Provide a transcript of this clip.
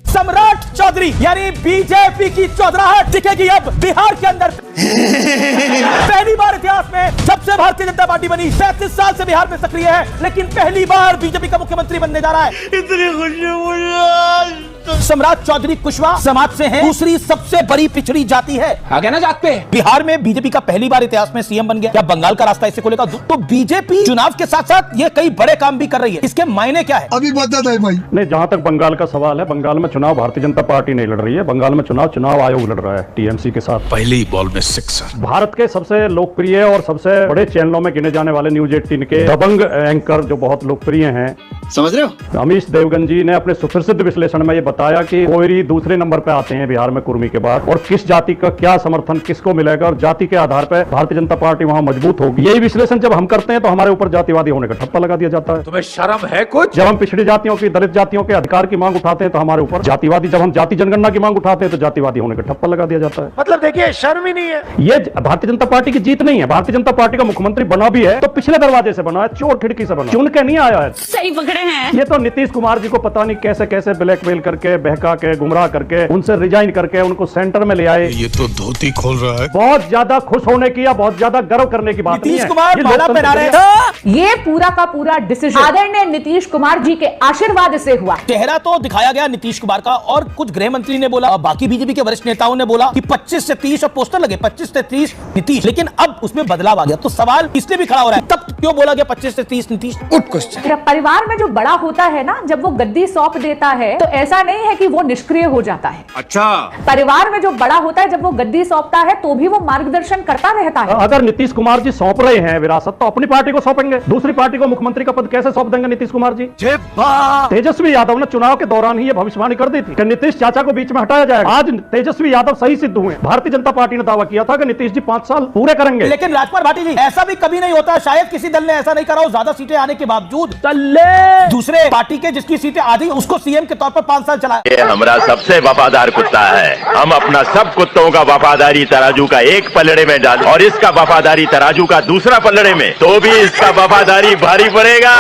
सम्राट चौधरी यानी बीजेपी की चौधराहट दिखेगी अब बिहार के अंदर। पहली बार इतिहास में जब से भारतीय जनता पार्टी बनी 35 साल से बिहार में सक्रिय है, लेकिन पहली बार बीजेपी का मुख्यमंत्री बनने जा रहा है। इतनी खुशी। सम्राट चौधरी कुशवाहा समाज से हैं, दूसरी सबसे बड़ी पिछड़ी जाति है। आगे ना जात पे बिहार में बीजेपी का पहली बार इतिहास में सीएम बन गया। क्या बंगाल का रास्ता इससे खोलेगा? तो बीजेपी चुनाव के साथ साथ ये कई बड़े काम भी कर रही है। इसके मायने क्या है अभी बता है भाई। नहीं, जहां तक बंगाल का सवाल है, बंगाल में चुनाव भारतीय जनता पार्टी नहीं लड़ रही है। बंगाल में चुनाव आयोग लड़ रहा है टीएमसी के साथ। पहली बॉल में 6। भारत के सबसे लोकप्रिय और सबसे बड़े चैनलों में गिने जाने वाले न्यूज 18 के दबंग एंकर जो बहुत लोकप्रिय हैं, समझ रहे हो, अमीश देवगन जी ने अपने सुप्रसिद्ध विश्लेषण में ये बताया कि कोयरी दूसरे नंबर पे आते हैं बिहार में कुर्मी के बाद, और किस जाति का क्या समर्थन किसको मिलेगा और जाति के आधार पर भारतीय जनता पार्टी वहां मजबूत होगी। यही विश्लेषण जब हम करते हैं तो हमारे ऊपर जातिवादी होने का ठप्पा लगा दिया जाता है। तुम्हें शर्म है कुछ? जब हम पिछड़ी जातियों की, दलित जातियों के अधिकार की मांग उठाते हैं तो हमारे ऊपर जातिवादी, जब हम जाति जनगणना की मांग उठाते हैं तो जातिवादी होने का ठप्पा लगा दिया जाता है। मतलब देखिए, शर्म ही नहीं है। ये भारतीय जनता पार्टी की जीत नहीं है। भारतीय जनता पार्टी का मुख्यमंत्री बना भी है तो पिछले दरवाजे से बना है, चोर खिड़की से बना, चुन के नहीं आया है। सही पकड़े हैं। ये तो नीतीश कुमार जी को पता नहीं कैसे कैसे ब्लैकमेल करके, बहका के, गुमराह करके, उनसे रिजाइन करके उनको सेंटर में ले आए। ये तो धोती खोल रहा है। बहुत ज्यादा खुश होने की या बहुत ज्यादा गर्व करने की बात नहीं नीतीश है। कुमार माला पहना रहे थे। ये पूरा का पूरा डिसीजन आदरणीय नीतीश कुमार जी के आशीर्वाद से हुआ। चेहरा तो दिखाया गया नीतीश कुमार का, और कुछ गृह मंत्री ने बोला और बाकी बीजेपी के वरिष्ठ नेताओं ने बोला कि 25 से 30 और पोस्टर लगे 25 से 30 नीतीश, लेकिन अब उसमें बदलाव आ गया। तो सवाल इसलिए भी खड़ा हो रहा है, तब क्यों बोला गया 25 से 30 नीतीश? Good question. परिवार में जो बड़ा होता है ना, जब वो गद्दी सौंप देता है तो ऐसा नहीं है कि वो निष्क्रिय हो जाता है। अच्छा, परिवार में जो बड़ा होता है, जब वो गद्दी सौंपता है तो भी वो मार्गदर्शन करता रहता है। अगर नीतीश कुमार जी सौंप रहे हैं विरासत तो अपनी पार्टी को सौंपेंगे, दूसरी पार्टी को मुख्यमंत्री का पद कैसे सौंप देंगे नीतीश कुमार जी? तेजस्वी यादव ने चुनाव के दौरान ही ये भविष्यवाणी कर दी थी कि नीतीश चाचा को बीच में हटाया जाएगा। आज तेजस्वी यादव सही सिद्ध हुए। भारतीय जनता पार्टी ने दावा किया था कि नीतीश जी 5 साल पूरे करेंगे, लेकिन राजपाल भाटी जी, ऐसा भी कभी नहीं होता, शायद किसी दल ने ऐसा नहीं करा हो, ज्यादा सीटें आने के बावजूद दूसरे पार्टी के जिसकी सीटें आधी उसको सीएम के तौर पर 5 साल चलाया। ये हमारा सबसे वफादार कुत्ता है। हम अपना सब कुत्तों का वफादारी तराजू का एक पलड़े में डाल और इसका वफादारी तराजू का दूसरा पलड़े में, तो भी इसका वफादारी भारी पड़ेगा।